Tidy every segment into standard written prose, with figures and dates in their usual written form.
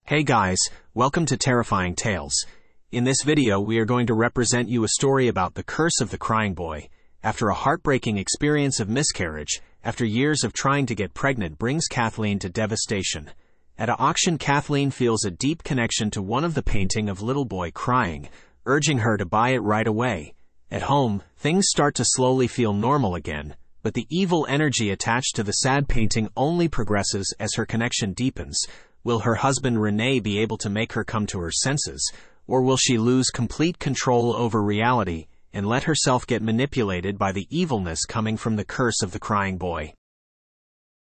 Hey guys, welcome to Terrifying Tales. In this video we are going to represent you a story about the curse of the crying boy. After a heartbreaking experience of miscarriage, after years of trying to get pregnant brings Kathleen to devastation. At an auction, Kathleen feels a deep connection to one of the painting of little boy crying, urging her to buy it right away. At home, things start to slowly feel normal again, but the evil energy attached to the sad painting only progresses as her connection deepens. Will her husband Rene be able to make her come to her senses, or will she lose complete control over reality and let herself get manipulated by the evilness coming from the curse of the crying boy?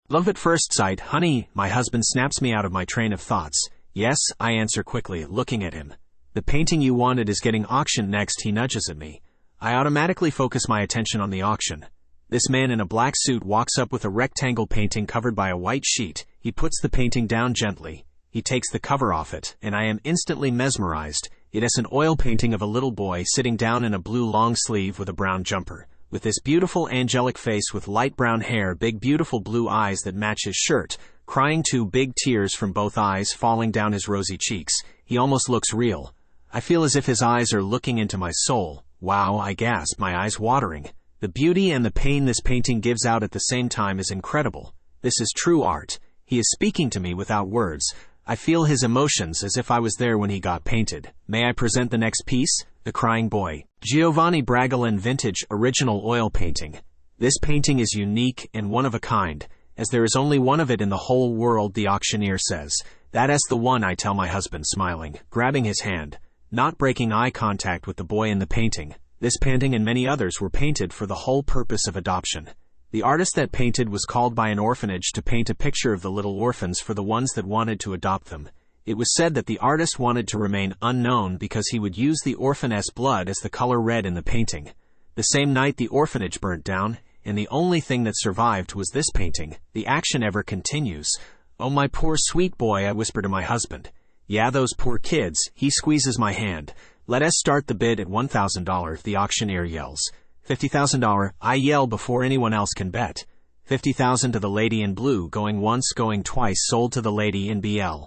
Love at first sight, honey, my husband snaps me out of my train of thoughts. Yes, I answer quickly, looking at him. The painting you wanted is getting auctioned next, he nudges at me. I automatically focus my attention on the auction. This man in a black suit walks up with a rectangle painting covered by a white sheet. He puts the painting down gently. He takes the cover off it, and I am instantly mesmerized. It is an oil painting of a little boy sitting down in a blue long sleeve with a brown jumper. With this beautiful angelic face with light brown hair, big beautiful blue eyes that match his shirt, crying, two big tears from both eyes falling down his rosy cheeks. He almost looks real. I feel as if his eyes are looking into my soul. Wow, I gasp, my eyes watering. The beauty and the pain this painting gives out at the same time is incredible. This is true art. He is speaking to me without words. I feel his emotions as if I was there when he got painted. May I present the next piece? The Crying Boy. Giovanni Bragolin Vintage Original Oil Painting. This painting is unique and one of a kind, as there is only one of it in the whole world, the auctioneer says. That is the one, I tell my husband, smiling, grabbing his hand, not breaking eye contact with the boy in the painting. This painting and many others were painted for the whole purpose of adoption. The artist that painted was called by an orphanage to paint a picture of the little orphans for the ones that wanted to adopt them. It was said that the artist wanted to remain unknown because he would use the orphaness' blood as the color red in the painting. The same night the orphanage burnt down, and the only thing that survived was this painting. The action ever continues. Oh, my poor sweet boy, I whisper to my husband. Yeah, those poor kids. He squeezes my hand. Let us start the bid at $1,000, the auctioneer yells. $50,000, I yell before anyone else can bet. $50,000 to the lady in blue, going once, going twice, sold to the lady in BL.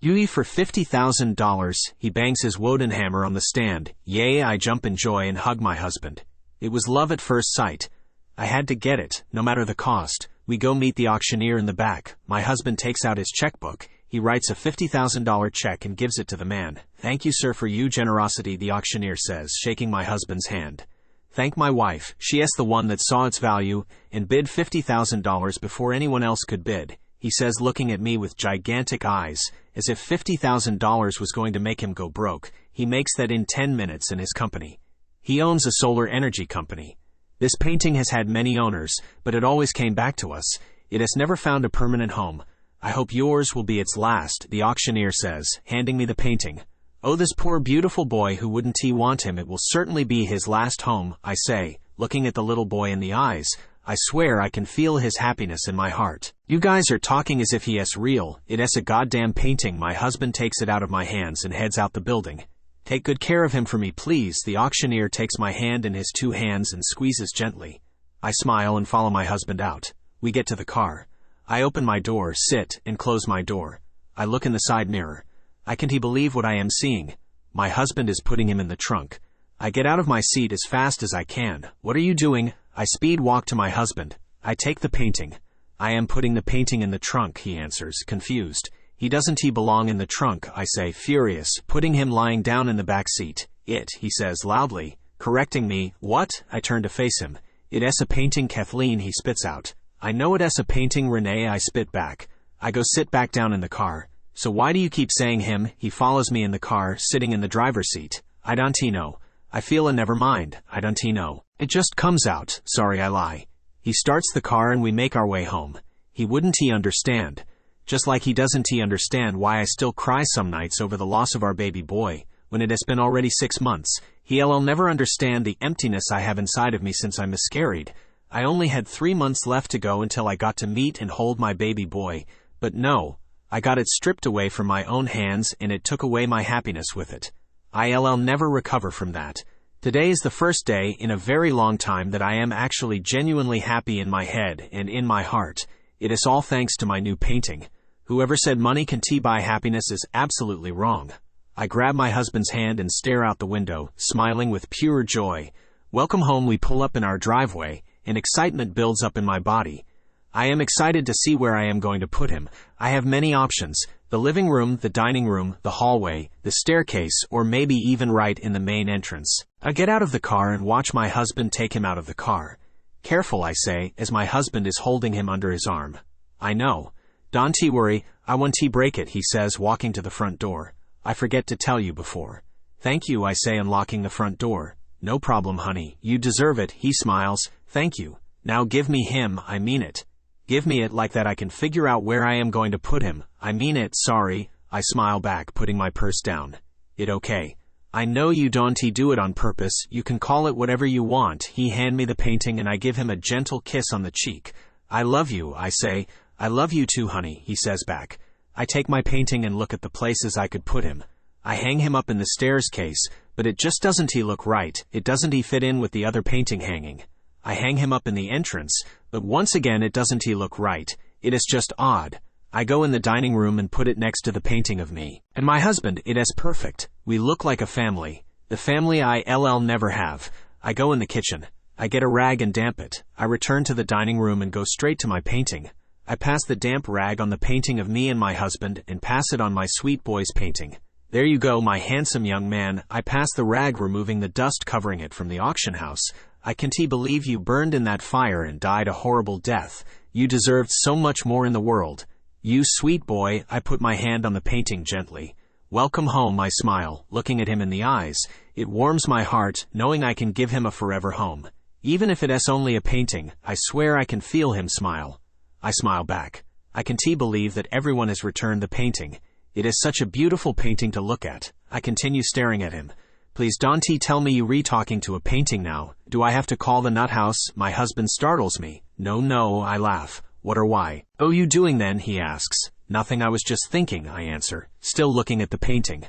Yui for $50,000, he bangs his Woden hammer on the stand. Yay, I jump in joy and hug my husband. It was love at first sight. I had to get it, no matter the cost. We go meet the auctioneer in the back. My husband takes out his checkbook. He writes a $50,000 check and gives it to the man. Thank you, sir, for your generosity, the auctioneer says, shaking my husband's hand. Thank my wife. She is the one that saw its value and bid $50,000 before anyone else could bid, he says, looking at me with gigantic eyes, as if $50,000 was going to make him go broke. He makes that in 10 minutes in his company. He owns a solar energy company. This painting has had many owners, but it always came back to us. It has never found a permanent home. I hope yours will be its last, the auctioneer says, handing me the painting. Oh, this poor beautiful boy, who wouldn't he want him? It will certainly be his last home, I say, looking at the little boy in the eyes. I swear I can feel his happiness in my heart. You guys are talking as if he is real. It is a goddamn painting. My husband takes it out of my hands and heads out the building. Take good care of him for me, please. The auctioneer takes my hand in his two hands and squeezes gently. I smile and follow my husband out. We get to the car. I open my door, sit, and close my door. I look in the side mirror. I can't believe what I am seeing. My husband is putting him in the trunk. I get out of my seat as fast as I can. What are you doing? I speed walk to my husband. I take the painting. I am putting the painting in the trunk, he answers, confused. He doesn't belong in the trunk, I say, furious, putting him lying down in the back seat. He says loudly, correcting me. What? I turn to face him. It is a painting, Kathleen, he spits out. I know it is a painting, Rene, I spit back. I go sit back down in the car. So why do you keep saying him? He follows me in the car, sitting in the driver's seat. I don't know. I feel a never mind. I don't know. It just comes out. Sorry, I lie. He starts the car and we make our way home. He wouldn't understand. Just like he doesn't understand why I still cry some nights over the loss of our baby boy, when it has been already 6 months. He'll never understand the emptiness I have inside of me since I miscarried. I only had 3 months left to go until I got to meet and hold my baby boy, but no, I got it stripped away from my own hands and it took away my happiness with it. I'll never recover from that. Today is the first day in a very long time that I am actually genuinely happy in my head and in my heart. It is all thanks to my new painting. Whoever said money can buy happiness is absolutely wrong. I grab my husband's hand and stare out the window, smiling with pure joy. Welcome home. We pull up in our driveway, and excitement builds up in my body. I am excited to see where I am going to put him. I have many options: the living room, the dining room, the hallway, the staircase, or maybe even right in the main entrance. I get out of the car and watch my husband take him out of the car. Careful, I say, as my husband is holding him under his arm. I know. Don't worry, I won't break it, he says, walking to the front door. I forget to tell you before. Thank you, I say, unlocking the front door. No problem, honey, you deserve it, he smiles. Thank you. Now give me him, I mean it. Give me it like that I can figure out where I am going to put him. I mean it, sorry. I smile back, putting my purse down. It okay. I know you don't do it on purpose, you can call it whatever you want. He hand me the painting and I give him a gentle kiss on the cheek. I love you, I say. I love you too, honey, he says back. I take my painting and look at the places I could put him. I hang him up in the stairs case, but it just doesn't look right. It doesn't fit in with the other painting hanging. I hang him up in the entrance, but once again it doesn't look right. It is just odd. I go in the dining room and put it next to the painting of me and my husband. It is perfect. We look like a family. The family I'll never have. I go in the kitchen. I get a rag and damp it. I return to the dining room and go straight to my painting. I pass the damp rag on the painting of me and my husband and pass it on my sweet boy's painting. There you go, my handsome young man. I pass the rag, removing the dust covering it from the auction house. I can't believe you burned in that fire and died a horrible death. You deserved so much more in the world. You sweet boy. I put my hand on the painting gently. Welcome home, I smile, looking at him in the eyes. It warms my heart, knowing I can give him a forever home. Even if it is only a painting, I swear I can feel him smile. I smile back. I can't believe that everyone has returned the painting. It is such a beautiful painting to look at. I continue staring at him. Please don't tell me you talking to a painting now. Do I have to call the nut house? My husband startles me. No, I laugh. What or why? Oh, you doing then? He asks. Nothing, I was just thinking, I answer, still looking at the painting.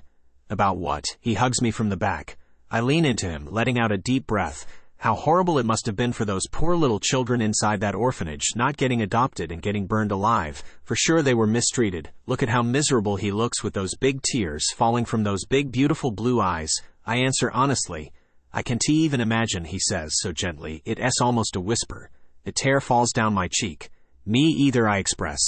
About what? He hugs me from the back. I lean into him, letting out a deep breath. How horrible it must have been for those poor little children inside that orphanage, not getting adopted and getting burned alive. For sure they were mistreated. Look at how miserable he looks with those big tears falling from those big beautiful blue eyes. I answer honestly. I can't even imagine, he says so gently, it is almost a whisper. A tear falls down my cheek. Me either, I express.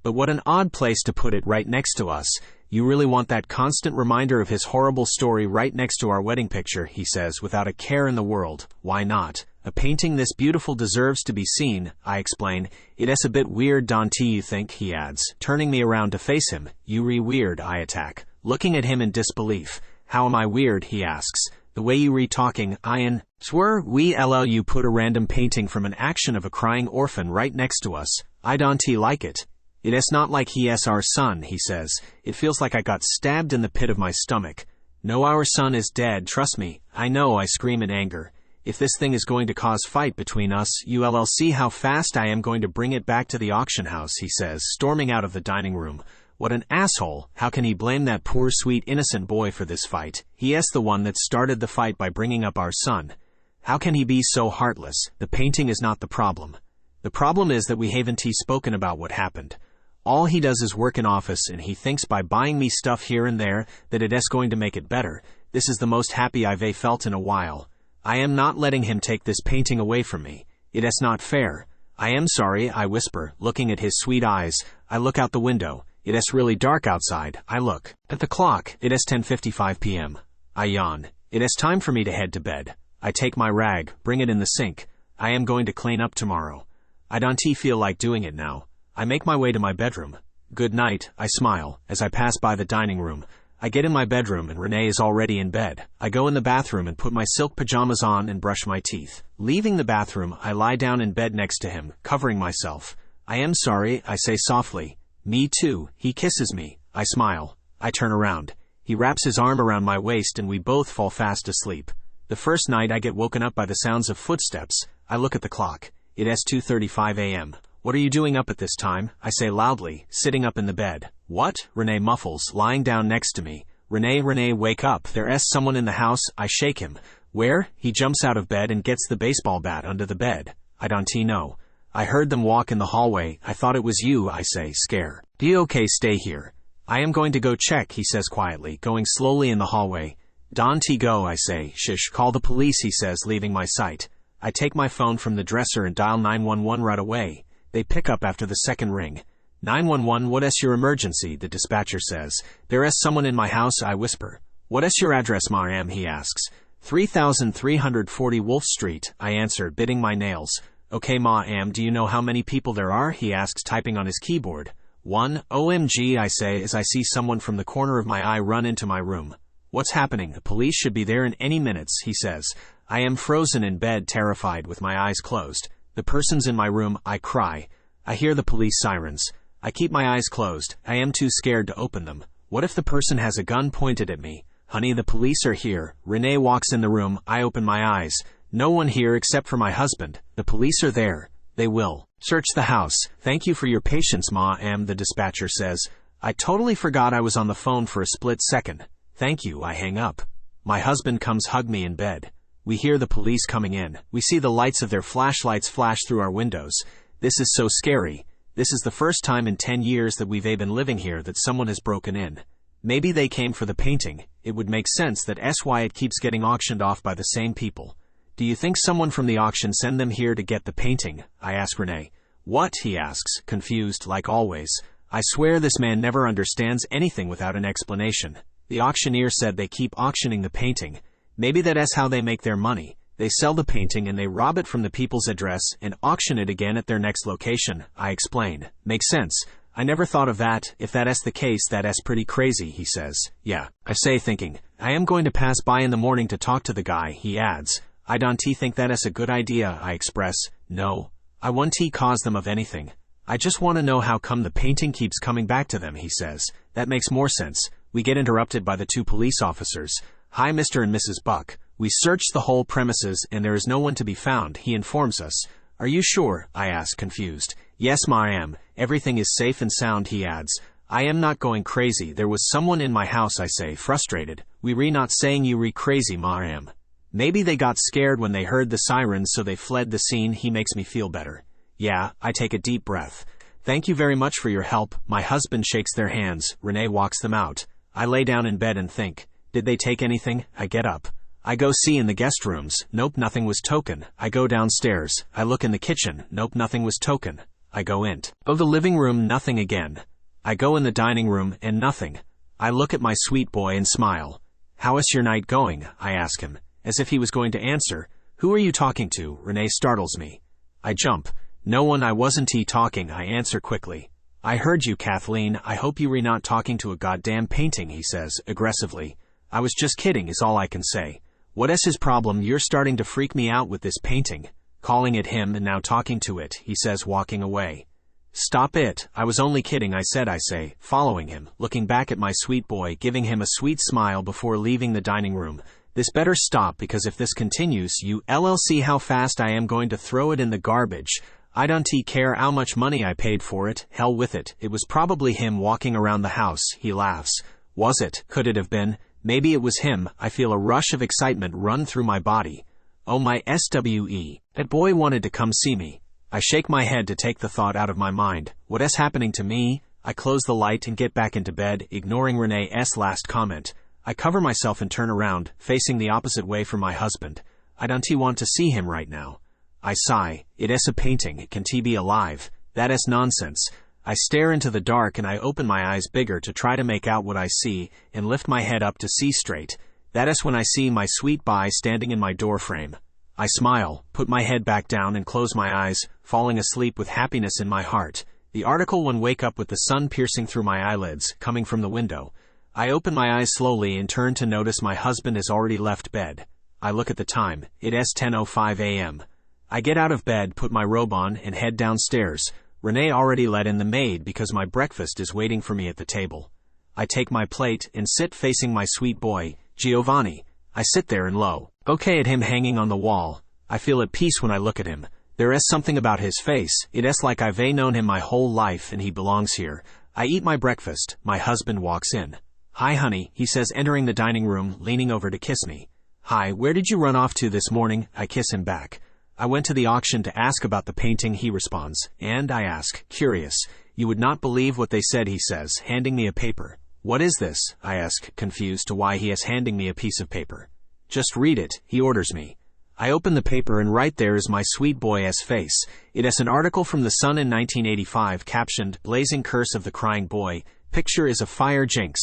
But what an odd place to put it, right next to us. You really want that constant reminder of his horrible story right next to our wedding picture, he says, without a care in the world. Why not? A painting this beautiful deserves to be seen, I explain. It is a bit weird, don't you think, he adds, turning me around to face him. You weird, I attack, looking at him in disbelief. How am I weird, he asks. The way you talking, Ian. Swear you put a random painting from an action of a crying orphan right next to us. I don't like it. It is not like he is our son, he says. It feels like I got stabbed in the pit of my stomach. No, our son is dead, trust me. I know, I scream in anger. If this thing is going to cause fight between us, you'll see how fast I am going to bring it back to the auction house, he says, storming out of the dining room. What an asshole. How can he blame that poor, sweet, innocent boy for this fight? He is the one that started the fight by bringing up our son. How can he be so heartless? The painting is not the problem. The problem is that we haven't spoken about what happened. All he does is work in office, and he thinks by buying me stuff here and there that it is going to make it better. This is the most happy I've felt in a while. I am not letting him take this painting away from me. It is not fair. I am sorry, I whisper, looking at his sweet eyes. I look out the window. It is really dark outside. I look at the clock. It is 10:55 p.m. I yawn. It is time for me to head to bed. I take my rag, bring it in the sink. I am going to clean up tomorrow. I don't feel like doing it now. I make my way to my bedroom. Good night, I smile, as I pass by the dining room. I get in my bedroom and Rene is already in bed. I go in the bathroom and put my silk pajamas on and brush my teeth. Leaving the bathroom, I lie down in bed next to him, covering myself. I am sorry, I say softly. Me too. He kisses me. I smile. I turn around. He wraps his arm around my waist and we both fall fast asleep. The first night I get woken up by the sounds of footsteps. I look at the clock. It is 2:35 a.m. What are you doing up at this time? I say loudly, sitting up in the bed. What? Rene muffles, lying down next to me. Rene, wake up. There is someone in the house. I shake him. Where? He jumps out of bed and gets the baseball bat under the bed. I don't know. I heard them walk in the hallway. I thought it was you, I say, scare. Do you okay? Stay here. I am going to go check, he says quietly, going slowly in the hallway. Don't go, I say. Shish, call the police, he says, leaving my sight. I take my phone from the dresser and dial 911 right away. They pick up after the second ring. 911, what is your emergency? The dispatcher says. There is someone in my house, I whisper. What is your address, ma'am? He asks. 3340 Wolf Street, I answer, biting my nails. Okay, ma'am, do you know how many people there are? He asks, typing on his keyboard. 1, OMG, I say as I see someone from the corner of my eye run into my room. What's happening? The police should be there in any minutes, he says. I am frozen in bed, terrified, with my eyes closed. The person's in my room, I cry. I hear the police sirens. I keep my eyes closed. I am too scared to open them. What if the person has a gun pointed at me? Honey, the police are here. Rene walks in the room. I open my eyes. No one here except for my husband. The police are there. They will search the house. Thank you for your patience, ma'am, the dispatcher says. I totally forgot I was on the phone for a split second. Thank you, I hang up. My husband comes hug me in bed. We hear the police coming in. We see the lights of their flashlights flash through our windows. This is so scary. This is the first time in 10 years that we've been living here that someone has broken in. Maybe they came for the painting. It would make sense that why it keeps getting auctioned off by the same people. Do you think someone from the auction sent them here to get the painting? I ask Rene. What? He asks, confused like always. I swear this man never understands anything without an explanation. The auctioneer said they keep auctioning the painting. Maybe that's how they make their money. They sell the painting and they rob it from the people's address and auction it again at their next location, I explain. Makes sense. I never thought of that. If that's the case, that's pretty crazy, he says. Yeah, I say, thinking. I am going to pass by in the morning to talk to the guy, he adds. I don't think that is a good idea, I express. No. I won't cause them of anything. I just want to know how come the painting keeps coming back to them, he says. That makes more sense. We get interrupted by the 2 police officers. Hi, Mr. and Mrs. Buck. We searched the whole premises and there is no one to be found, he informs us. Are you sure? I ask, confused. Yes, ma'am. Everything is safe and sound, he adds. I am not going crazy. There was someone in my house, I say, frustrated. We not saying you crazy, ma'am. Maybe they got scared when they heard the sirens so they fled the scene. He makes me feel better. Yeah, I take a deep breath. Thank you very much for your help. My husband shakes their hands. Rene walks them out. I lay down in bed and think. Did they take anything? I get up. I go see in the guest rooms. Nope, nothing was taken. I go downstairs. I look in the kitchen. Nope, nothing was taken. I go in. Oh, the living room, nothing again. I go in the dining room and nothing. I look at my sweet boy and smile. How is your night going? I ask him. As if he was going to answer. Who are you talking to? Rene startles me. I jump. No one. I wasn't talking, I answer quickly. I heard you, Kathleen. I hope you were not talking to a goddamn painting, he says, aggressively. I was just kidding is all I can say. What is his problem? You're starting to freak me out with this painting. Calling it him and now talking to it, he says, walking away. Stop it. I was only kidding, I say, following him, looking back at my sweet boy, giving him a sweet smile before leaving the dining room. This better stop because if this continues, you see how fast I am going to throw it in the garbage. I don't care how much money I paid for it. Hell with it. It was probably him walking around the house, he laughs. Was it? Could it have been? Maybe it was him. I feel a rush of excitement run through my body. Oh my SWE. That boy wanted to come see me. I shake my head to take the thought out of my mind. What is happening to me? I close the light and get back into bed, ignoring Rene's last comment. I cover myself and turn around, facing the opposite way from my husband. I don't want to see him right now. I sigh. It is a painting. Can he be alive? That is nonsense. I stare into the dark and I open my eyes bigger to try to make out what I see and lift my head up to see straight. That is when I see my sweet boy standing in my doorframe. I smile, put my head back down and close my eyes, falling asleep with happiness in my heart. The article when wake up with the sun piercing through my eyelids, coming from the window. I open my eyes slowly and turn to notice my husband has already left bed. I look at the time. It is 10:05 a.m. I get out of bed, put my robe on, and head downstairs. Rene already let in the maid because my breakfast is waiting for me at the table. I take my plate and sit facing my sweet boy, Giovanni. I sit there and look at him hanging on the wall. I feel at peace when I look at him. There is something about his face. It is like I've known him my whole life and he belongs here. I eat my breakfast. My husband walks in. Hi, honey, he says, entering the dining room, leaning over to kiss me. Hi, where did you run off to this morning? I kiss him back. I went to the auction to ask about the painting, he responds, and I ask, curious. You would not believe what they said, he says, handing me a paper. What is this? I ask, confused to why he is handing me a piece of paper. Just read it, he orders me. I open the paper and right there is my sweet boy's face. It is an article from The Sun in 1985 captioned, Blazing Curse of the Crying Boy. Picture is a fire jinx.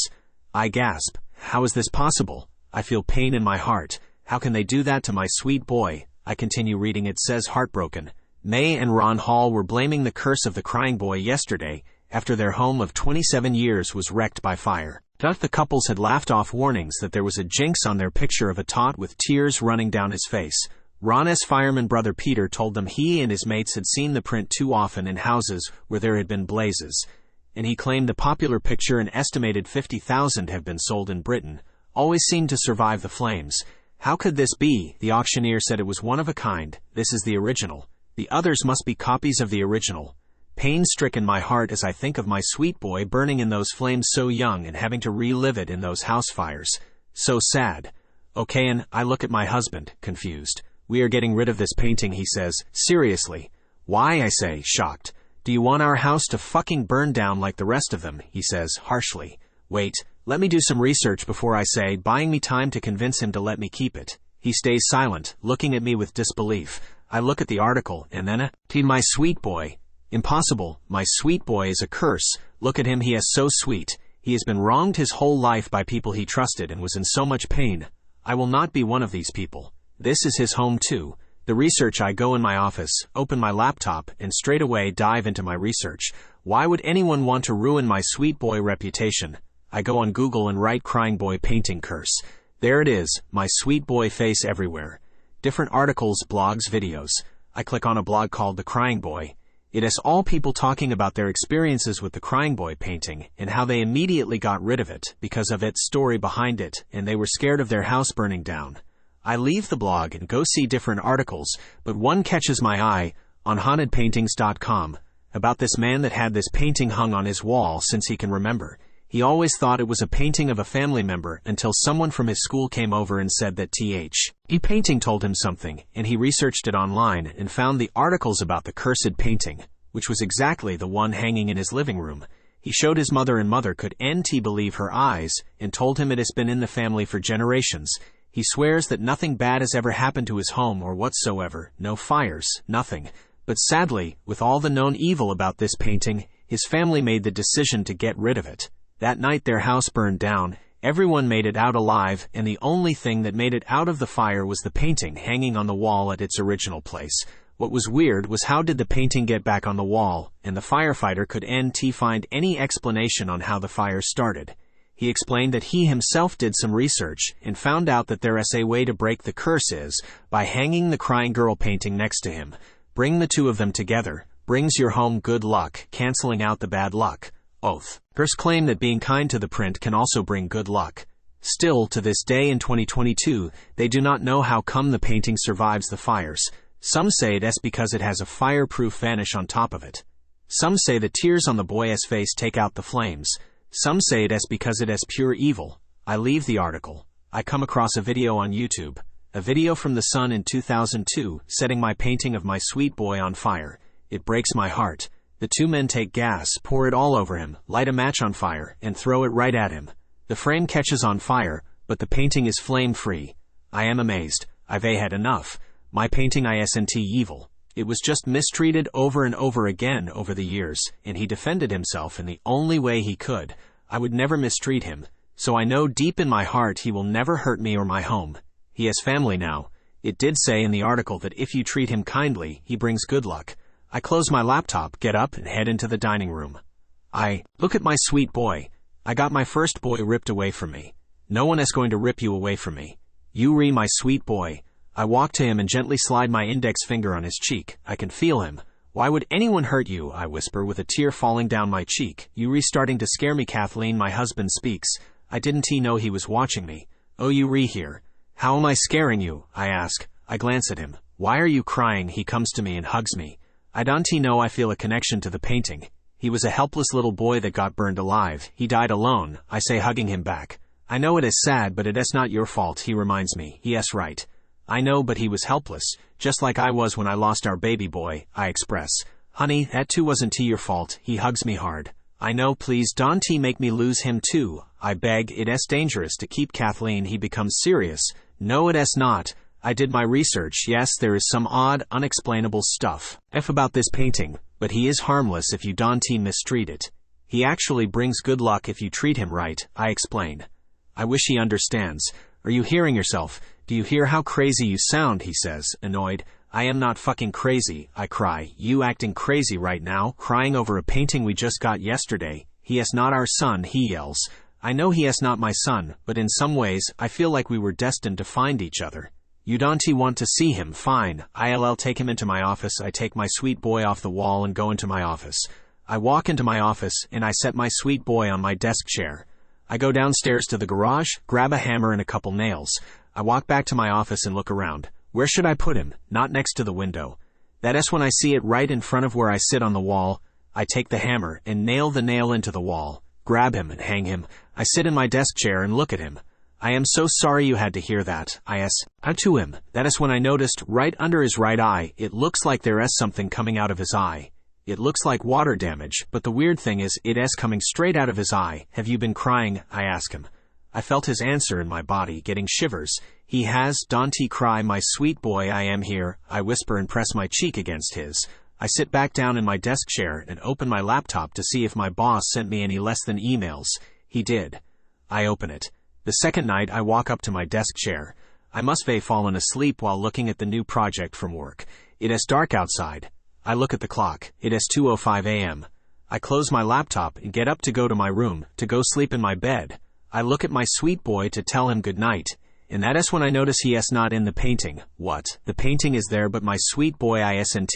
I gasp. How is this possible? I feel pain in my heart. How can they do that to my sweet boy? I continue reading. It says, heartbroken. May and Ron Hall were blaming the curse of the crying boy yesterday after their home of 27 years was wrecked by fire. Thus the couples had laughed off warnings that there was a jinx on their picture of a tot with tears running down his face. Ron's fireman brother Peter told them he and his mates had seen the print too often in houses where there had been blazes, and he claimed the popular picture, an estimated 50,000 have been sold in Britain, always seemed to survive the flames. How could this be? The auctioneer said it was one of a kind. This is the original. The others must be copies of the original. Pain-stricken my heart as I think of my sweet boy burning in those flames so young and having to relive it in those house fires. So sad. Okay, and I look at my husband, confused. We are getting rid of this painting, he says. Seriously. Why, I say, shocked. Do you want our house to fucking burn down like the rest of them? He says, harshly. Wait, let me do some research before I say, buying me time to convince him to let me keep it. He stays silent, looking at me with disbelief. I look at the article, and then my sweet boy. Impossible. My sweet boy is a curse. Look at him, he is so sweet. He has been wronged his whole life by people he trusted and was in so much pain. I will not be one of these people. This is his home too. The research. I go in my office, open my laptop, and straight away dive into my research. Why would anyone want to ruin my sweet boy reputation? I go on Google and write crying boy painting curse. There it is, my sweet boy face everywhere. Different articles, blogs, videos. I click on a blog called The Crying Boy. It is all people talking about their experiences with the crying boy painting and how they immediately got rid of it because of its story behind it, and they were scared of their house burning down. I leave the blog and go see different articles, but one catches my eye on hauntedpaintings.com about this man that had this painting hung on his wall since he can remember. He always thought it was a painting of a family member until someone from his school came over and said that the painting told him something, and he researched it online and found the articles about the cursed painting, which was exactly the one hanging in his living room. He showed his mother, and mother could believe her eyes, and told him it has been in the family for generations. He swears that nothing bad has ever happened to his home or whatsoever, no fires, nothing. But sadly, with all the known evil about this painting, his family made the decision to get rid of it. That night their house burned down, everyone made it out alive, and the only thing that made it out of the fire was the painting hanging on the wall at its original place. What was weird was how did the painting get back on the wall, and the firefighter could find any explanation on how the fire started. He explained that he himself did some research and found out that there is a way to break the curse is by hanging the crying girl painting next to him. Bring the two of them together, brings your home good luck, canceling out the bad luck. Oath. Curse claim that being kind to the print can also bring good luck. Still, to this day in 2022, they do not know how come the painting survives the fires. Some say it is because it has a fireproof vanish on top of it. Some say the tears on the boy's face take out the flames. Some say it is because it is pure evil. I leave the article. I come across a video on YouTube. A video from The Sun in 2002, setting my painting of my sweet boy on fire. It breaks my heart. The two men take gas, pour it all over him, light a match on fire, and throw it right at him. The frame catches on fire, but the painting is flame-free. I am amazed. I've had enough. My painting isn't evil. It was just mistreated over and over again over the years, and he defended himself in the only way he could. I would never mistreat him, so I know deep in my heart he will never hurt me or my home. He has family now. It did say in the article that if you treat him kindly, he brings good luck. I close my laptop, get up, and head into the dining room. I look at my sweet boy. I got my first boy ripped away from me. No one is going to rip you away from me. You my sweet boy. I walk to him and gently slide my index finger on his cheek. I can feel him. Why would anyone hurt you? I whisper with a tear falling down my cheek. You starting to scare me, Kathleen, my husband speaks. I didn't know he was watching me. Oh, you here. How am I scaring you? I ask. I glance at him. Why are you crying? He comes to me and hugs me. I don't know I feel a connection to the painting. He was a helpless little boy that got burned alive. He died alone, I say, hugging him back. I know it is sad, but it is not your fault, he reminds me. Yes, right. I know, but he was helpless, just like I was when I lost our baby boy, I express. Honey, that too wasn't your fault. He hugs me hard. I know, please don't make me lose him too. I beg. It's dangerous to keep Kathleen. He becomes serious. No, it's not. I did my research. Yes, there is some odd, unexplainable stuff about this painting, but he is harmless if you don't mistreat it. He actually brings good luck if you treat him right, I explain. I wish he understands. Are you hearing yourself? Do you hear how crazy you sound? He says, annoyed. I am not fucking crazy, I cry. You acting crazy right now, crying over a painting we just got yesterday. He is not our son, he yells. I know he is not my son, but in some ways, I feel like we were destined to find each other. You don't want to see him, fine. I'll take him into my office. I take my sweet boy off the wall and go into my office. I walk into my office, and I set my sweet boy on my desk chair. I go downstairs to the garage, grab a hammer and a couple nails. I walk back to my office and look around. Where should I put him? Not next to the window. That is when I see it right in front of where I sit on the wall. I take the hammer and nail the nail into the wall, grab him and hang him. I sit in my desk chair and look at him. I am so sorry you had to hear that, I said to him. That is when I noticed right under his right eye, it looks like there is something coming out of his eye. It looks like water damage, but the weird thing is, it is coming straight out of his eye. Have you been crying? I ask him. I felt his answer in my body, getting shivers. He has. Don't cry, my sweet boy, I am here. I whisper and press my cheek against his. I sit back down in my desk chair and open my laptop to see if my boss sent me any less than emails. He did. I open it. The second night, I walk up to my desk chair. I must have fallen asleep while looking at the new project from work. It is dark outside. I look at the clock. It is 2:05 a.m. I close my laptop and get up to go to my room, to go sleep in my bed. I look at my sweet boy to tell him good night. And that is when I notice he is not in the painting. What? The painting is there, but my sweet boy isn't.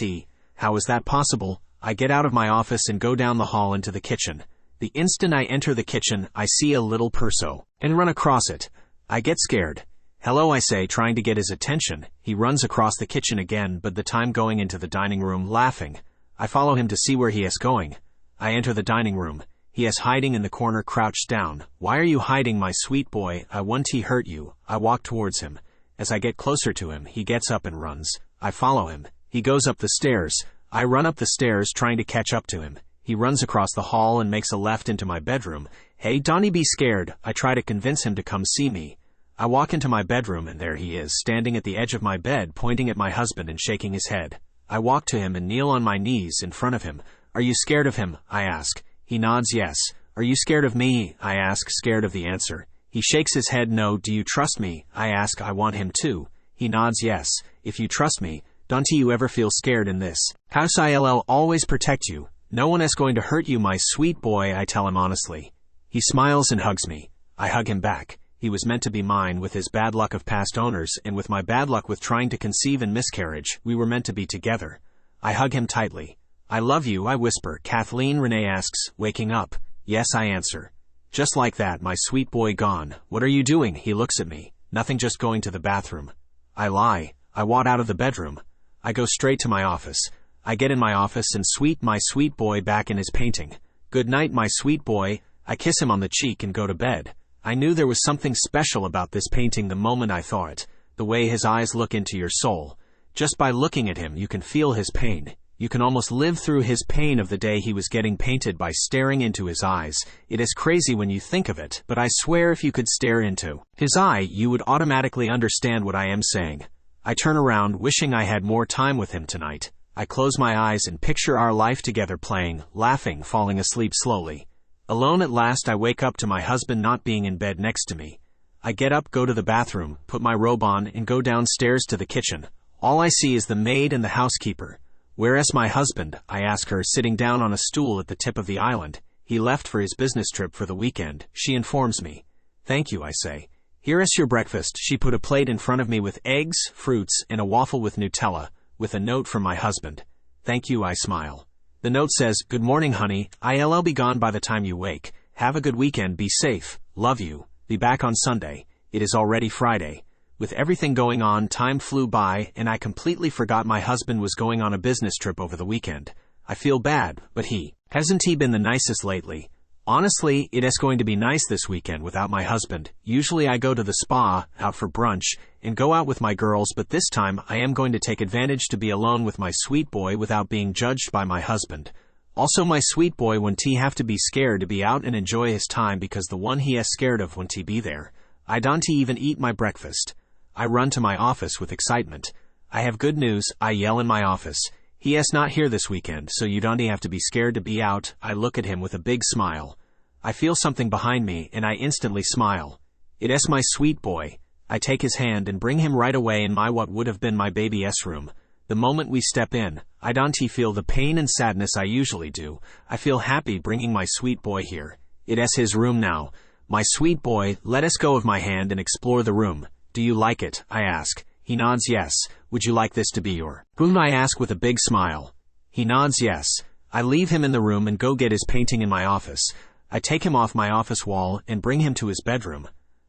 How is that possible? I get out of my office and go down the hall into the kitchen. The instant I enter the kitchen, I see a little perso and run across it. I get scared. Hello, I say, trying to get his attention. He runs across the kitchen again, but the time going into the dining room, laughing. I follow him to see where he is going. I enter the dining room. He is hiding in the corner, crouched down. Why are you hiding, my sweet boy? I won't hurt you. I walk towards him. As I get closer to him, he gets up and runs. I follow him. He goes up the stairs. I run up the stairs, trying to catch up to him. He runs across the hall and makes a left into my bedroom. Hey, Donnie, be scared. I try to convince him to come see me. I walk into my bedroom and there he is, standing at the edge of my bed, pointing at my husband and shaking his head. I walk to him and kneel on my knees in front of him. Are you scared of him? I ask. He nods yes. Are you scared of me? I ask, scared of the answer. He shakes his head no. Do you trust me? I ask. I want him to. He nods yes. If you trust me, don't you ever feel scared in this house? I'll always protect you. No one is going to hurt you, my sweet boy, I tell him honestly. He smiles and hugs me. I hug him back. He was meant to be mine. With his bad luck of past owners, and with my bad luck with trying to conceive and miscarriage, we were meant to be together. I hug him tightly. I love you, I whisper. Kathleen, Rene asks, waking up. Yes, I answer. Just like that, my sweet boy gone. What are you doing? He looks at me. Nothing, just going to the bathroom. I lie. I walk out of the bedroom. I go straight to my office. I get in my office and my sweet boy back in his painting. Good night, my sweet boy. I kiss him on the cheek and go to bed. I knew there was something special about this painting the moment I saw it. The way his eyes look into your soul. Just by looking at him, you can feel his pain. You can almost live through his pain of the day he was getting painted by staring into his eyes. It is crazy when you think of it, but I swear if you could stare into his eye, you would automatically understand what I am saying. I turn around, wishing I had more time with him tonight. I close my eyes and picture our life together, playing, laughing, falling asleep slowly. Alone at last, I wake up to my husband not being in bed next to me. I get up, go to the bathroom, put my robe on, and go downstairs to the kitchen. All I see is the maid and the housekeeper. Where is my husband? I ask her, sitting down on a stool at the tip of the island. He left for his business trip for the weekend, she informs me. Thank you, I say. Here is your breakfast. She put a plate in front of me with eggs, fruits, and a waffle with Nutella, with a note from my husband. Thank you, I smile. The note says, good morning, honey. I'll be gone by the time you wake. Have a good weekend. Be safe. Love you. Be back on Sunday. It is already Friday. With everything going on, time flew by, and I completely forgot my husband was going on a business trip over the weekend. I feel bad, but hasn't he been the nicest lately? Honestly, it is going to be nice this weekend without my husband. Usually I go to the spa, out for brunch, and go out with my girls, but this time I am going to take advantage to be alone with my sweet boy without being judged by my husband. Also, my sweet boy won't he have to be scared to be out and enjoy his time because the one he is scared of won't he be there. I don't even eat my breakfast. I run to my office with excitement. I have good news, I yell in my office. He is not here this weekend, so you don't have to be scared to be out. I look at him with a big smile. I feel something behind me, and I instantly smile. It is my sweet boy. I take his hand and bring him right away in my what would have been my baby's room. The moment we step in, I don't feel the pain and sadness I usually do. I feel happy bringing my sweet boy here. It is his room now. My sweet boy, let us go of my hand and explore the room. Do you like it? I ask. He nods yes. Would you like this to be your room? I ask with a big smile. He nods yes. I leave him in the room and go get his painting in my office. I take him off my office wall and bring him to his bedroom.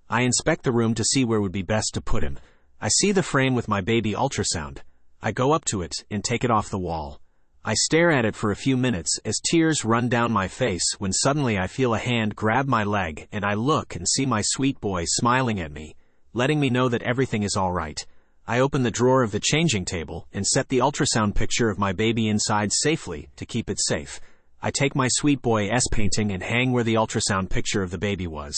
I inspect the room to see where would be best to put him. I see the frame with my baby ultrasound. I go up to it and take it off the wall. I stare at it for a few minutes as tears run down my face when suddenly I feel a hand grab my leg and I look and see my sweet boy smiling at me, letting me know that everything is all right. I open the drawer of the changing table and set the ultrasound picture of my baby inside safely to keep it safe. I take my sweet boy's painting and hang where the ultrasound picture of the baby was.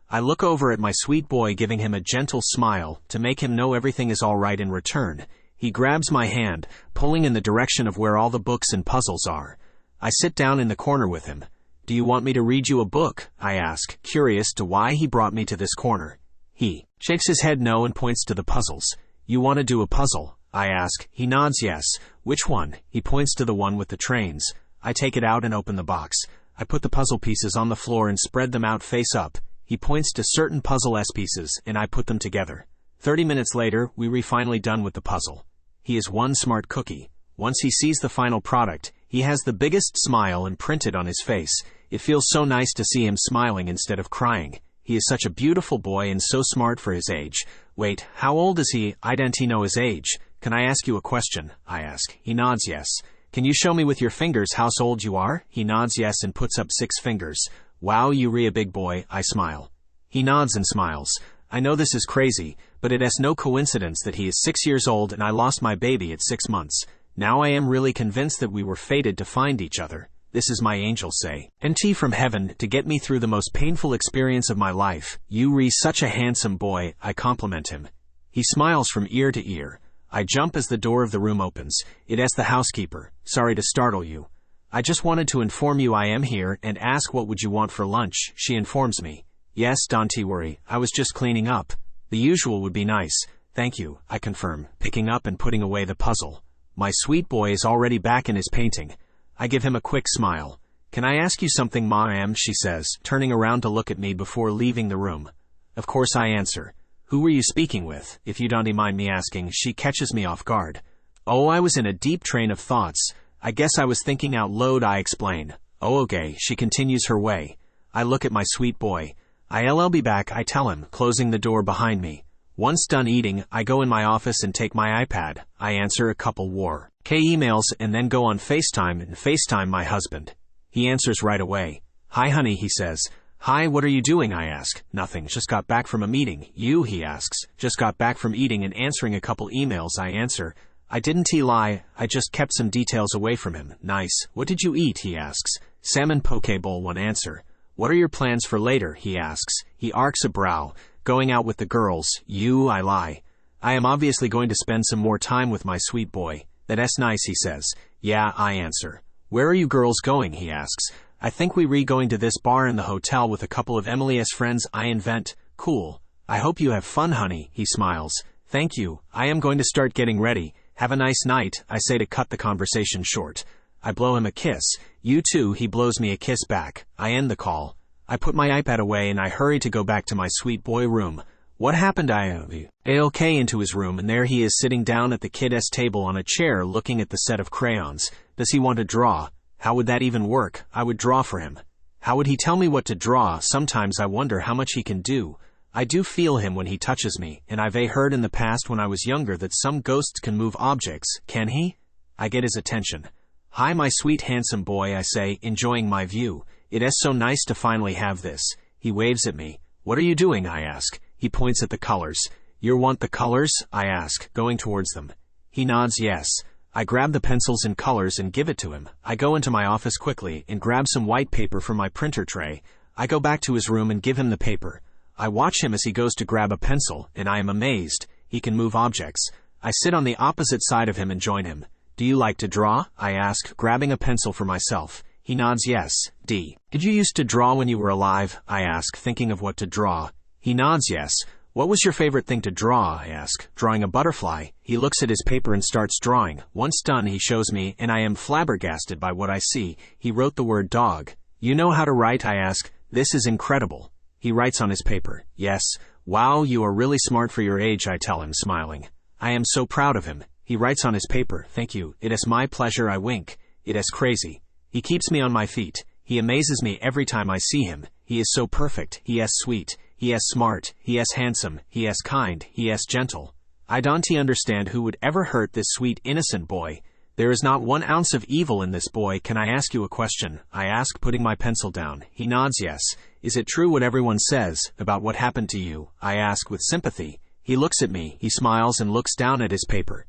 I look over at my sweet boy, giving him a gentle smile to make him know everything is all right in return. He grabs my hand, pulling in the direction of where all the books and puzzles are. I sit down in the corner with him. Do you want me to read you a book? I ask, curious to why he brought me to this corner. He shakes his head no and points to the puzzles. You want to do a puzzle? I ask. He nods yes. Which one? He points to the one with the trains. I take it out and open the box. I put the puzzle pieces on the floor and spread them out face up. He points to certain puzzle pieces and I put them together. 30 minutes later, we were finally done with the puzzle. He is one smart cookie. Once he sees the final product, he has the biggest smile imprinted on his face. It feels so nice to see him smiling instead of crying. He is such a beautiful boy and so smart for his age. Wait, how old is he? I don't know his age. Can I ask you a question? I ask. He nods yes. Can you show me with your fingers how old you are? He nods yes and puts up 6 fingers. Wow, you re a big boy, I smile. He nods and smiles. I know this is crazy, but it is no coincidence that he is 6 years old and I lost my baby at 6 months. Now I am really convinced that we were fated to find each other. This is my angel say. And from heaven to get me through the most painful experience of my life. You re such a handsome boy, I compliment him. He smiles from ear to ear. I jump as the door of the room opens. It is the housekeeper. Sorry to startle you. I just wanted to inform you I am here and ask what would you want for lunch, she informs me. Yes, don't worry, I was just cleaning up. The usual would be nice. Thank you, I confirm, picking up and putting away the puzzle. My sweet boy is already back in his painting. I give him a quick smile. Can I ask you something, ma'am, she says, turning around to look at me before leaving the room. Of course I answer. Who were you speaking with, if you don't mind me asking? She catches me off guard. Oh, I was in a deep train of thoughts. I guess I was thinking out loud, I explain. Oh, okay, she continues her way. I look at my sweet boy. I'll be back, I tell him, closing the door behind me. Once done eating, I go in my office and take my iPad. I answer a couple emails and then go on FaceTime and FaceTime my husband. He answers right away. Hi honey, he says. Hi, what are you doing? I ask. Nothing, just got back from a meeting. You, he asks. Just got back from eating and answering a couple emails, I answer. I didn't lie, I just kept some details away from him. Nice. What did you eat? He asks. Salmon poke bowl, one answer. What are your plans for later? He asks. He arcs a brow. Going out with the girls. You, I lie. I am obviously going to spend some more time with my sweet boy. That's nice, he says. Yeah, I answer. Where are you girls going? He asks. I think we going to this bar in the hotel with a couple of Emily's friends. I invent. Cool. I hope you have fun, honey, he smiles. Thank you. I am going to start getting ready. Have a nice night, I say to cut the conversation short. I blow him a kiss. You too, he blows me a kiss back. I end the call. I put my iPad away and I hurry to go back to my sweet boy room. What happened? I into his room and there he is sitting down at the kid's table on a chair looking at the set of crayons. Does he want to draw? How would that even work? I would draw for him. How would he tell me what to draw? Sometimes I wonder how much he can do. I do feel him when he touches me, and I've heard in the past when I was younger that some ghosts can move objects. Can he? I get his attention. Hi, my sweet handsome boy, I say, enjoying my view. It is so nice to finally have this. He waves at me. What are you doing? I ask. He points at the colors. You want the colors? I ask, going towards them. He nods yes. I grab the pencils and colors and give it to him. I go into my office quickly and grab some white paper from my printer tray. I go back to his room and give him the paper. I watch him as he goes to grab a pencil, and I am amazed. He can move objects. I sit on the opposite side of him and join him. Do you like to draw? I ask, grabbing a pencil for myself. He nods yes. Did you used to draw when you were alive? I ask, thinking of what to draw. He nods yes. What was your favorite thing to draw? I ask. Drawing a butterfly. He looks at his paper and starts drawing. Once done, he shows me, and I am flabbergasted by what I see. He wrote the word dog. You know how to write? I ask. This is incredible. He writes on his paper. Yes. Wow, you are really smart for your age, I tell him, smiling. I am so proud of him. He writes on his paper. Thank you. It is my pleasure. I wink. It is crazy. He keeps me on my feet. He amazes me every time I see him. He is so perfect. He is sweet. He is smart. He is handsome. He is kind. He is gentle. I don't understand who would ever hurt this sweet, innocent boy. There is not 1 ounce of evil in this boy. Can I ask you a question? I ask, putting my pencil down. He nods yes. Is it true what everyone says about what happened to you? I ask with sympathy. He looks at me. He smiles and looks down at his paper.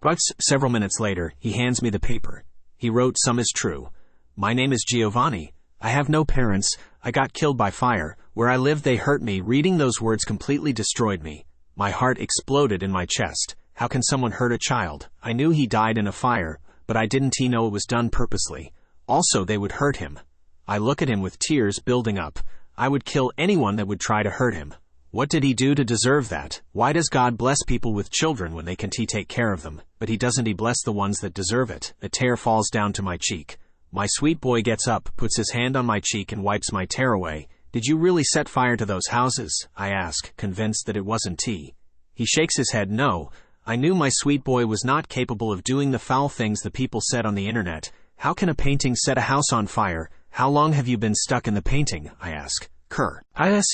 But several minutes later, he hands me the paper. He wrote, some is true. My name is Giovanni. I have no parents. I got killed by fire. Where I lived they hurt me. Reading those words completely destroyed me. My heart exploded in my chest. How can someone hurt a child? I knew he died in a fire, but I didn't know it was done purposely. Also, they would hurt him. I look at him with tears building up. I would kill anyone that would try to hurt him. What did he do to deserve that? Why does God bless people with children when they can take care of them? But he doesn't bless the ones that deserve it. A tear falls down to my cheek. My sweet boy gets up, puts his hand on my cheek and wipes my tear away. Did you really set fire to those houses? I ask, convinced that it wasn't tea. He shakes his head. No. I knew my sweet boy was not capable of doing the foul things the people said on the internet. How can a painting set a house on fire? How long have you been stuck in the painting? I ask.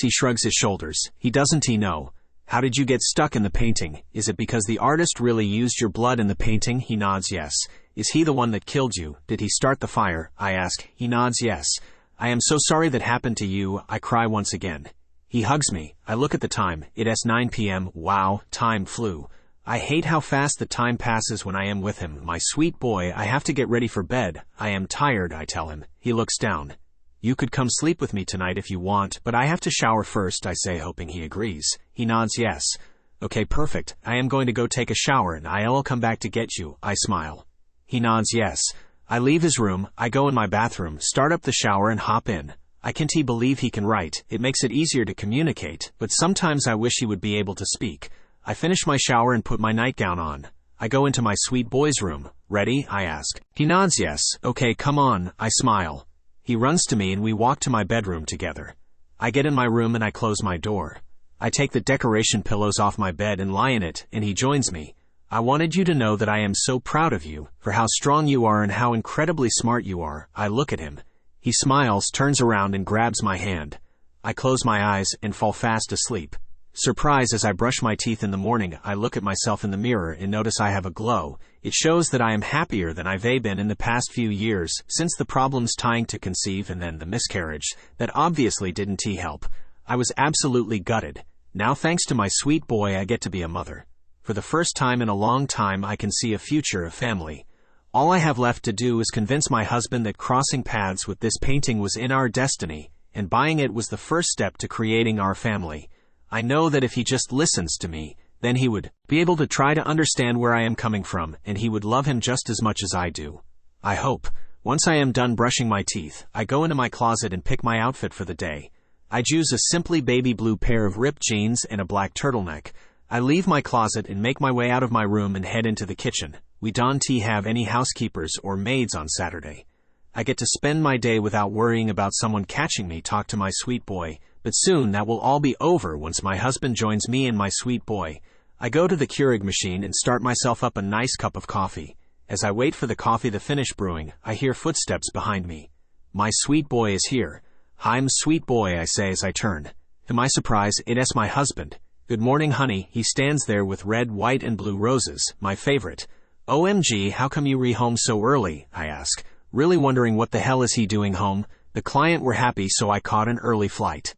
He shrugs his shoulders. He doesn't know. How did you get stuck in the painting? Is it because the artist really used your blood in the painting? He nods yes. Is he the one that killed you? Did he start the fire? I ask. He nods yes. I am so sorry that happened to you. I cry once again. He hugs me. I look at the time. It is 9 p.m. Wow, time flew. I hate how fast the time passes when I am with him. My sweet boy, I have to get ready for bed. I am tired, I tell him. He looks down. You could come sleep with me tonight if you want, but I have to shower first, I say, hoping he agrees. He nods yes. Okay, perfect. I am going to go take a shower and I'll come back to get you. I smile. He nods yes. I leave his room. I go in my bathroom, start up the shower and hop in. I can't believe he can write. It makes it easier to communicate, but sometimes I wish he would be able to speak. I finish my shower and put my nightgown on. I go into my sweet boy's room. Ready? I ask. He nods yes. Okay, come on. I smile. He runs to me and we walk to my bedroom together. I get in my room and I close my door. I take the decoration pillows off my bed and lie in it, and he joins me. I wanted you to know that I am so proud of you, for how strong you are and how incredibly smart you are. I look at him. He smiles, turns around and grabs my hand. I close my eyes and fall fast asleep. Surprised as I brush my teeth in the morning, I look at myself in the mirror and notice I have a glow. It shows that I am happier than I've been in the past few years, since the problems trying to conceive and then the miscarriage. That obviously didn't help. I was absolutely gutted. Now thanks to my sweet boy I get to be a mother. For the first time in a long time I can see a future of family. All I have left to do is convince my husband that crossing paths with this painting was in our destiny, and buying it was the first step to creating our family. I know that if he just listens to me, then he would be able to try to understand where I am coming from, and he would love him just as much as I do. I hope. Once I am done brushing my teeth, I go into my closet and pick my outfit for the day. I choose a simply baby blue pair of ripped jeans and a black turtleneck. I leave my closet and make my way out of my room and head into the kitchen. We don't have any housekeepers or maids on Saturday. I get to spend my day without worrying about someone catching me talk to my sweet boy. But soon that will all be over once my husband joins me and my sweet boy. I go to the Keurig machine and start myself up a nice cup of coffee. As I wait for the coffee to finish brewing, I hear footsteps behind me. My sweet boy is here. "I'm sweet boy," I say as I turn. To my surprise, it is my husband. "Good morning, honey." He stands there with red, white, and blue roses, my favorite. "OMG, how come you home so early?" I ask, really wondering what the hell is he doing home. The client were happy, so I caught an early flight.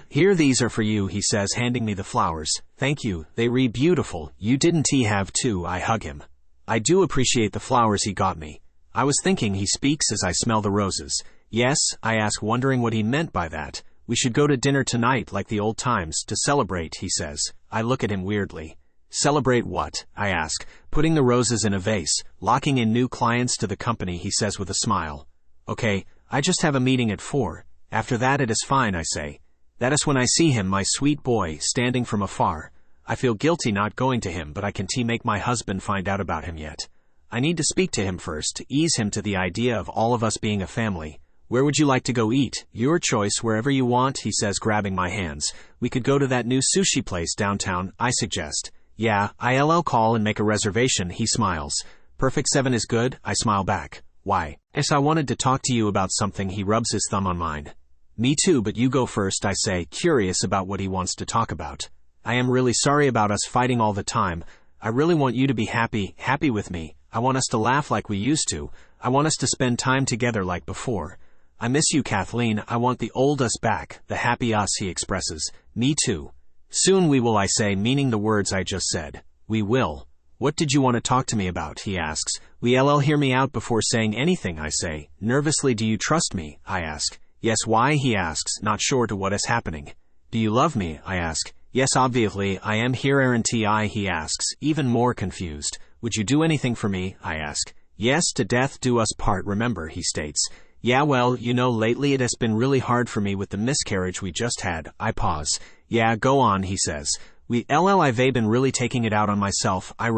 Here, these are for you, he says, handing me the flowers. Thank you, they re beautiful. You didn't he have too? I hug him. I do appreciate the flowers he got me. I was thinking, he speaks as I smell the roses. Yes, I ask, wondering what he meant by that. We should go to dinner tonight like the old times, to celebrate, he says. I look at him weirdly. Celebrate what? I ask, putting the roses in a vase, locking in new clients to the company, he says with a smile. Okay, I just have a meeting at 4. After that it is fine, I say. That is when I see him, my sweet boy, standing from afar. I feel guilty not going to him, but I can't make my husband find out about him yet. I need to speak to him first, to ease him to the idea of all of us being a family. Where would you like to go eat? Your choice, wherever you want, he says, grabbing my hands. We could go to that new sushi place downtown, I suggest. Yeah, I'll call and make a reservation, he smiles. Perfect 7 is good, I smile back. Why? Yes, I wanted to talk to you about something, he rubs his thumb on mine. Me too, but you go first, I say, curious about what he wants to talk about. I am really sorry about us fighting all the time. I really want you to be happy with me. I want us to laugh like we used to. I want us to spend time together like before. I miss you, Kathleen. I want the old us back, the happy us, he expresses. Me too. Soon we will, I say, meaning the words I just said. We will. What did you want to talk to me about, he asks. Will hear me out before saying anything, I say. Nervously, do you trust me, I ask. Yes, why, he asks, not sure to what is happening. Do you love me, I ask. Yes, obviously, I am here, aren't he asks, even more confused. Would you do anything for me, I ask. Yes, to death do us part, remember, he states. Yeah, well, you know, lately it has been really hard for me with the miscarriage we just had. I pause. Yeah, go on, he says. I've been really taking it out on myself, I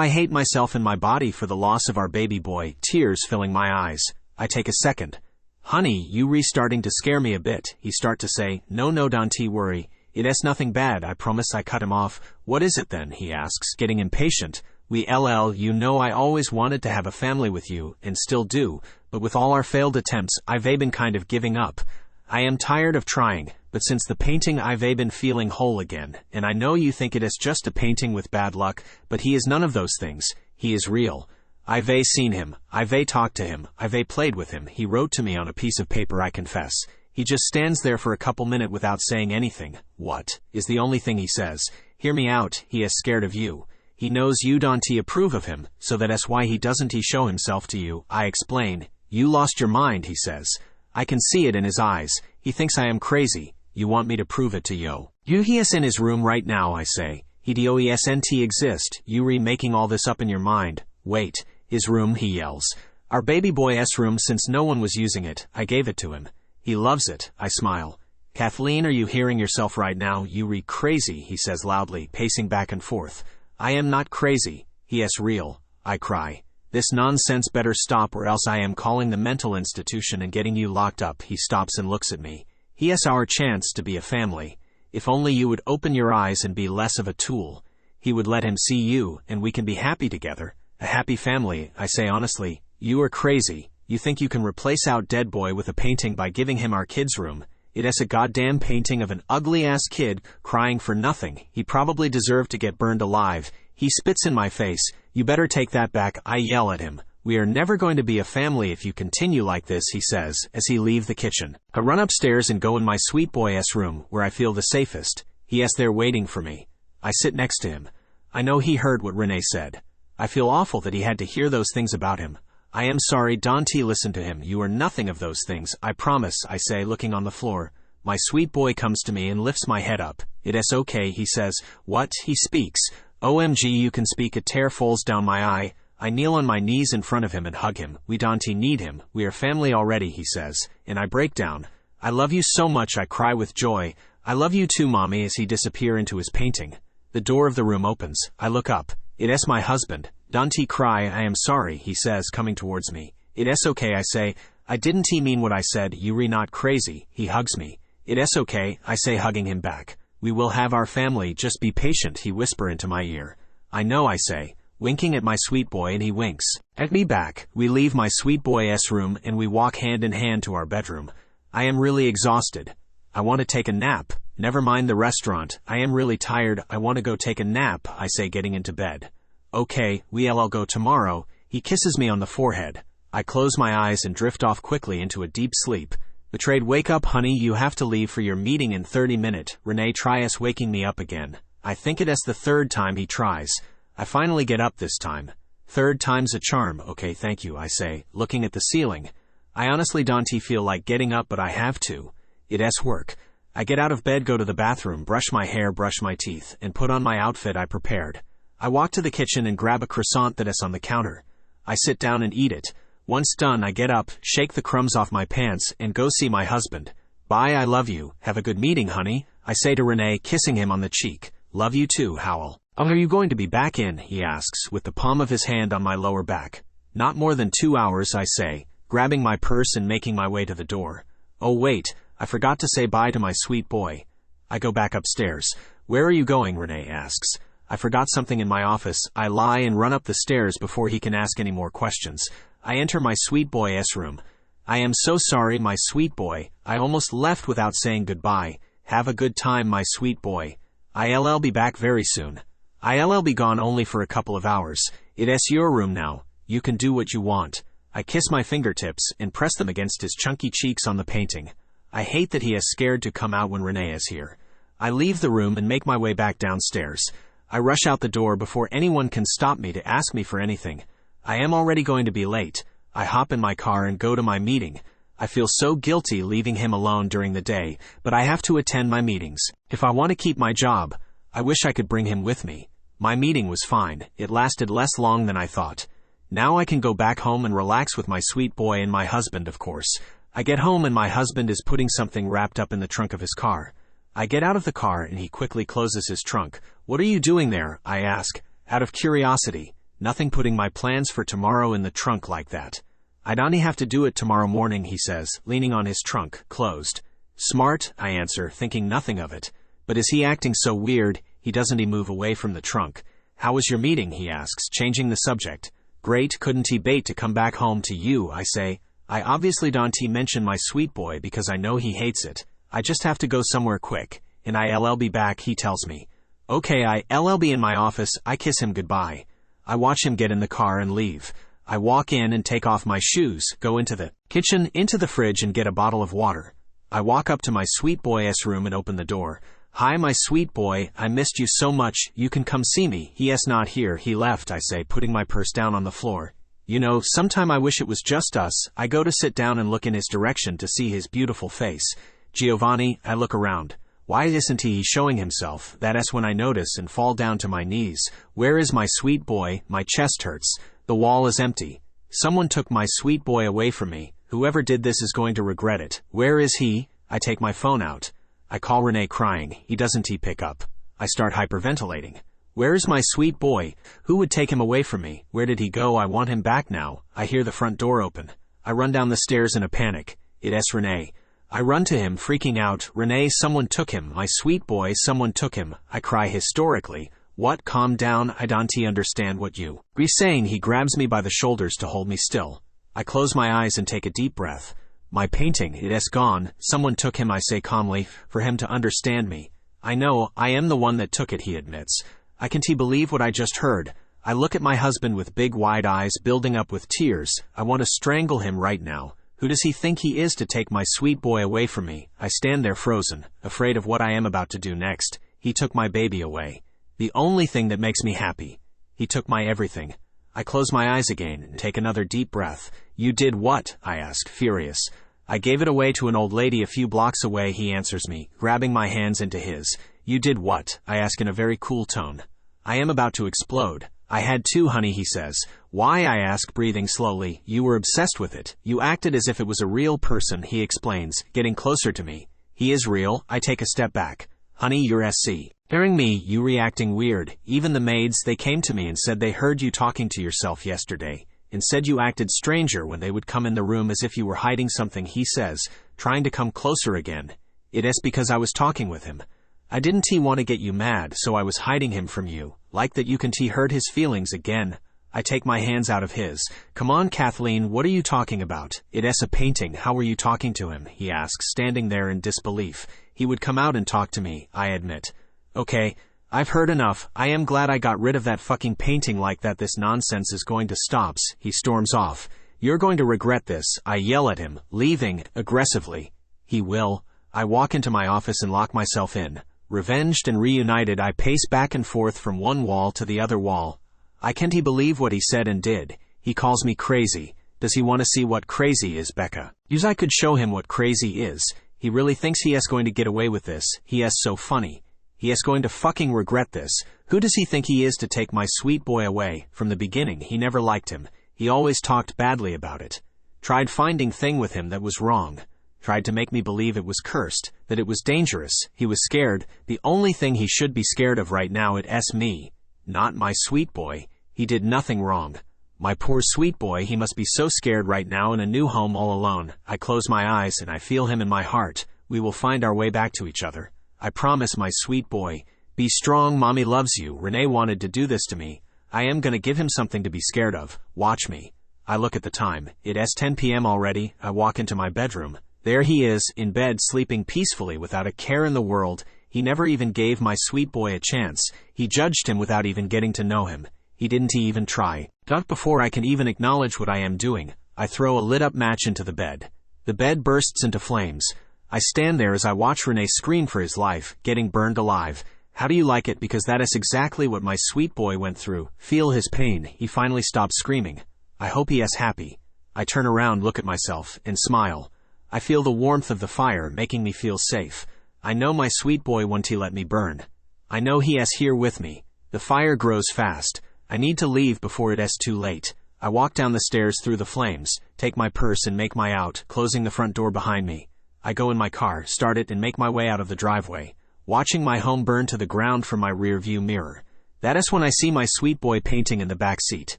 hate myself and my body for the loss of our baby boy, tears filling my eyes. I take a second. Honey, you restarting to scare me a bit, he start to say. No, don't worry. It is nothing bad, I promise, I cut him off. What is it then, he asks, getting impatient. You know I always wanted to have a family with you, and still do, but with all our failed attempts, I've been kind of giving up. I am tired of trying, but since the painting I've been feeling whole again, and I know you think it is just a painting with bad luck, but he is none of those things. He is real. I've seen him, I've talked to him, I've played with him, he wrote to me on a piece of paper, I confess. He just stands there for a couple minutes without saying anything. What? Is the only thing he says. Hear me out, he is scared of you. He knows you don't approve of him, so that's why he doesn't show himself to you, I explain. You lost your mind, he says. I can see it in his eyes. He thinks I am crazy. You want me to prove it to yo. He is in his room right now, I say. He doesn't exist. You making all this up in your mind. Wait. His room, he yells. Our baby boy's room, since no one was using it. I gave it to him. He loves it, I smile. Kathleen, are you hearing yourself right now? You crazy, he says loudly, pacing back and forth. I am not crazy. He is real. I cry. This nonsense better stop, or else I am calling the mental institution and getting you locked up. He stops and looks at me. He is our chance to be a family. If only you would open your eyes and be less of a tool. He would let him see you, and we can be happy together. A happy family, I say honestly. You are crazy. You think you can replace out dead boy with a painting by giving him our kid's room. It is a goddamn painting of an ugly-ass kid crying for nothing. He probably deserved to get burned alive. He spits in my face. You better take that back, I yell at him. We are never going to be a family if you continue like this, he says, as he leaves the kitchen. I run upstairs and go in my sweet boy's room, where I feel the safest. He is there waiting for me. I sit next to him. I know he heard what Rene said. I feel awful that he had to hear those things about him. I am sorry, Dante, listen to him. You are nothing of those things, I promise, I say, looking on the floor. My sweet boy comes to me and lifts my head up. It is okay, he says. What? He speaks. OMG, you can speak. A tear falls down my eye. I kneel on my knees in front of him and hug him. We don't need him. We are family already, he says. And I break down. I love you so much, I cry with joy. I love you too, Mommy, as he disappears into his painting. The door of the room opens. I look up. It is my husband. Dante cry. I am sorry, he says, coming towards me. It is okay, I say. I didn't mean what I said. You not crazy. He hugs me. It is okay, I say, hugging him back. We will have our family, just be patient, he whisper into my ear. I know, I say, winking at my sweet boy, and he winks at me back. We leave my sweet boy's room and we walk hand in hand to our bedroom. I am really exhausted. I want to take a nap. Never mind the restaurant. I am really tired. I want to go take a nap, I say, getting into bed. Okay, I'll go tomorrow. He kisses me on the forehead. I close my eyes and drift off quickly into a deep sleep. Betrayed. Wake up, honey, you have to leave for your meeting in 30 minutes. Rene tries waking me up again. I think it is the third time he tries. I finally get up this time. Third time's a charm. Okay, thank you, I say, looking at the ceiling. I honestly don't feel like getting up, but I have to. It's work. I get out of bed, go to the bathroom, brush my hair, brush my teeth, and put on my outfit I prepared. I walk to the kitchen and grab a croissant that is on the counter. I sit down and eat it. Once done, I get up, shake the crumbs off my pants, and go see my husband. Bye, I love you. Have a good meeting, honey, I say to Rene, kissing him on the cheek. Love you too, Howell. Are you going to be back in? He asks, with the palm of his hand on my lower back. Not more than 2 hours, I say, grabbing my purse and making my way to the door. Oh wait, I forgot to say bye to my sweet boy. I go back upstairs. Where are you going? Rene asks. I forgot something in my office. I lie and run up the stairs before he can ask any more questions. I enter my sweet boy's room. I am so sorry, my sweet boy. I almost left without saying goodbye. Have a good time, my sweet boy. I'll be back very soon. I'll be gone only for a couple of hours. It's your room now. You can do what you want. I kiss my fingertips and press them against his chunky cheeks on the painting. I hate that he is scared to come out when Rene is here. I leave the room and make my way back downstairs. I rush out the door before anyone can stop me to ask me for anything. I am already going to be late. I hop in my car and go to my meeting. I feel so guilty leaving him alone during the day, but I have to attend my meetings. If I want to keep my job, I wish I could bring him with me. My meeting was fine. It lasted less long than I thought. Now I can go back home and relax with my sweet boy and my husband, of course. I get home and my husband is putting something wrapped up in the trunk of his car. I get out of the car and he quickly closes his trunk. What are you doing there? I ask, out of curiosity. Nothing, putting my plans for tomorrow in the trunk like that. I don't have to do it tomorrow morning, he says, leaning on his trunk, closed. Smart, I answer, thinking nothing of it. But is he acting so weird? He doesn't move away from the trunk. How was your meeting? He asks, changing the subject. Great, couldn't he bait to come back home to you? I say. I obviously don't mention my sweet boy because I know he hates it. I just have to go somewhere quick, and I'll be back, he tells me. Okay, I'll be in my office. I kiss him goodbye. I watch him get in the car and leave. I walk in and take off my shoes, go into the kitchen, into the fridge, and get a bottle of water. I walk up to my sweet boy's room and open the door. Hi, my sweet boy, I missed you so much. You can come see me. He is not here. He left, I say, putting my purse down on the floor. You know, sometime I wish it was just us. I go to sit down and look in his direction to see his beautiful face. Giovanni, I look around. Why isn't he showing himself? That is when I notice and fall down to my knees. Where is my sweet boy? My chest hurts. The wall is empty. Someone took my sweet boy away from me. Whoever did this is going to regret it. Where is he? I take my phone out. I call Rene, crying. He doesn't pick up. I start hyperventilating. Where is my sweet boy? Who would take him away from me? Where did he go? I want him back now. I hear the front door open. I run down the stairs in a panic. It's Rene. I run to him, freaking out. Rene, someone took him. My sweet boy, someone took him. I cry hysterically. What? Calm down. I don't understand what you are saying. He grabs me by the shoulders to hold me still. I close my eyes and take a deep breath. My painting, it is gone. Someone took him, I say calmly, for him to understand me. I know, I am the one that took it, he admits. I can't believe what I just heard. I look at my husband with big wide eyes building up with tears. I want to strangle him right now. Who does he think he is to take my sweet boy away from me? I stand there frozen, afraid of what I am about to do next. He took my baby away. The only thing that makes me happy. He took my everything. I close my eyes again and take another deep breath. You did what? I ask, furious. I gave it away to an old lady a few blocks away, he answers me, grabbing my hands into his. You did what? I ask in a very cool tone. I am about to explode. I had to, honey, he says. Why? I ask, breathing slowly. You were obsessed with it. You acted as if it was a real person, he explains, getting closer to me. He is real. I take a step back. Honey, you're SC. Hearing me, you reacting weird. Even the maids, they came to me and said they heard you talking to yourself yesterday, and said you acted stranger when they would come in the room as if you were hiding something, he says, trying to come closer again. It is because I was talking with him. I didn't want to get you mad, so I was hiding him from you, like that you can hurt his feelings again. I take my hands out of his. Come on, Kathleen, what are you talking about? It is a painting. How were you talking to him? He asks, standing there in disbelief. He would come out and talk to me, I admit. Okay, I've heard enough. I am glad I got rid of that fucking painting like that. This nonsense is going to stop. He storms off. You're going to regret this. I yell at him, leaving, aggressively. He will. I walk into my office and lock myself in. Revenged and reunited, I pace back and forth from one wall to the other wall. I can't believe what he said and did. He calls me crazy. Does he want to see what crazy is, Becca? Use I could show him what crazy is. He really thinks he is going to get away with this. He is so funny. He is going to fucking regret this. Who does he think he is to take my sweet boy away? From the beginning, he never liked him. He always talked badly about it. Tried finding thing with him that was wrong. Tried to make me believe it was cursed, that it was dangerous. He was scared. The only thing he should be scared of right now is me. Not my sweet boy. He did nothing wrong. My poor sweet boy, he must be so scared right now in a new home all alone. I close my eyes and I feel him in my heart. We will find our way back to each other. I promise, my sweet boy. Be strong, mommy loves you. Rene wanted to do this to me. I am gonna give him something to be scared of. Watch me. I look at the time. It is 10 p.m. already. I walk into my bedroom. There he is, in bed, sleeping peacefully without a care in the world. He never even gave my sweet boy a chance. He judged him without even getting to know him. He didn't even try. Not before I can even acknowledge what I am doing. I throw a lit-up match into the bed. The bed bursts into flames. I stand there as I watch Rene scream for his life, getting burned alive. How do you like it? Because that is exactly what my sweet boy went through. Feel his pain. He finally stopped screaming. I hope he is happy. I turn around, look at myself, and smile. I feel the warmth of the fire, making me feel safe. I know my sweet boy won't let me burn. I know he is here with me. The fire grows fast. I need to leave before it is too late. I walk down the stairs through the flames, take my purse and make my out, closing the front door behind me. I go in my car, start it and make my way out of the driveway, watching my home burn to the ground from my rear view mirror. That is when I see my sweet boy painting in the back seat.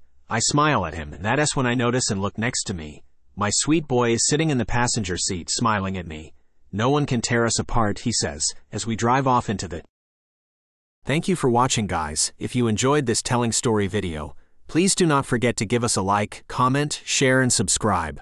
I smile at him, and that is when I notice and look next to me. My sweet boy is sitting in the passenger seat, smiling at me. No one can tear us apart, he says, as we drive off into the... Thank you for watching, guys. If you enjoyed this telling story video, please do not forget to give us a like, comment, share, and subscribe.